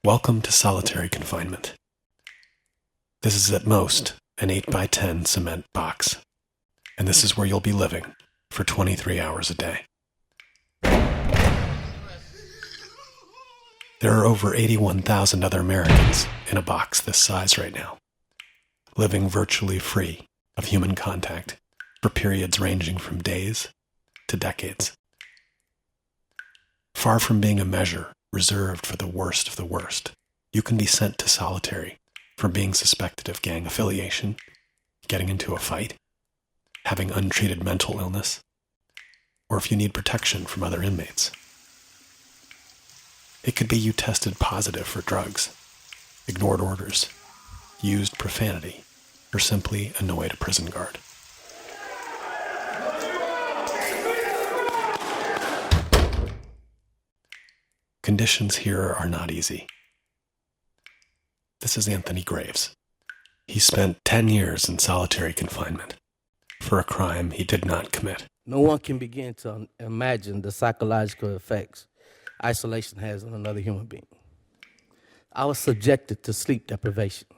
Welcome to solitary confinement. This is at most an 8x10 cement box, and this is where you'll be living for 23 hours a day. There are over 81,000 other Americans in a box this size right now, living virtually free of human contact for periods ranging from days to decades. Far from being a measure reserved for the worst of the worst, you can be sent to solitary for being suspected of gang affiliation, getting into a fight, having untreated mental illness, or if you need protection from other inmates. It could be you tested positive for drugs, ignored orders, used profanity, or simply annoyed a prison guard. Conditions here are not easy. This is Anthony Graves. He spent 10 years in solitary confinement for a crime he did not commit. No one can begin to imagine the psychological effects isolation has on another human being. I was subjected to sleep deprivation.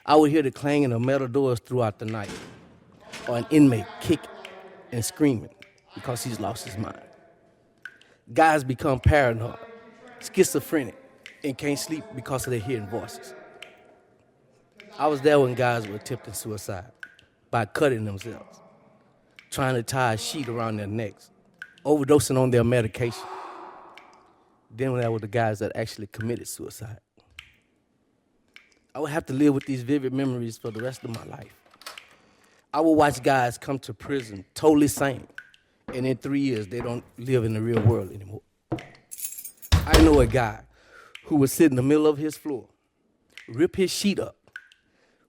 I would hear the clanging of metal doors throughout the night, or an inmate kicking and screaming because he's lost his mind. Guys become paranoid, schizophrenic, and can't sleep because of their hearing voices. I was there when guys were attempting suicide by cutting themselves, trying to tie a sheet around their necks, overdosing on their medication. Then there were the guys that actually committed suicide. I would have to live with these vivid memories for the rest of my life. I would watch guys come to prison totally sane, and in 3 years, they don't live in the real world anymore. I know a guy who would sit in the middle of his floor, rip his sheet up,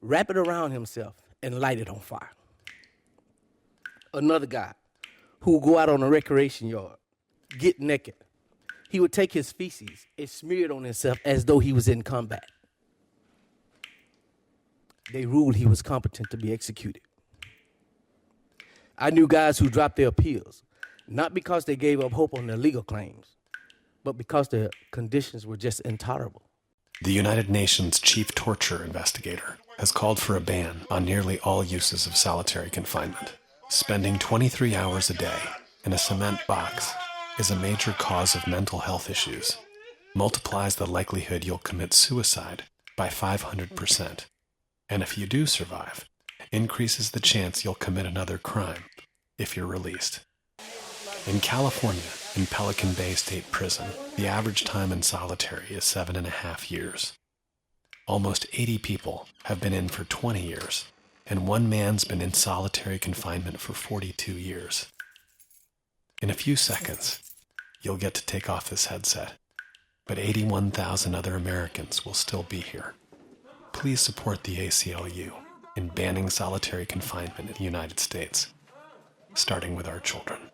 wrap it around himself, and light it on fire. Another guy who would go out on a recreation yard, get naked. He would take his feces and smear it on himself as though he was in combat. They ruled he was competent to be executed. I knew guys who dropped their appeals, not because they gave up hope on their legal claims, but because their conditions were just intolerable. The United Nations chief torture investigator has called for a ban on nearly all uses of solitary confinement. Spending 23 hours a day in a cement box is a major cause of mental health issues, multiplies the likelihood you'll commit suicide by 500%, and if you do survive, increases the chance you'll commit another crime if you're released. In California, in Pelican Bay State Prison, the average time in solitary is 7.5 years. Almost 80 people have been in for 20 years, and one man's been in solitary confinement for 42 years. In a few seconds, you'll get to take off this headset, but 81,000 other Americans will still be here. Please support the ACLU in banning solitary confinement in the United States, starting with our children.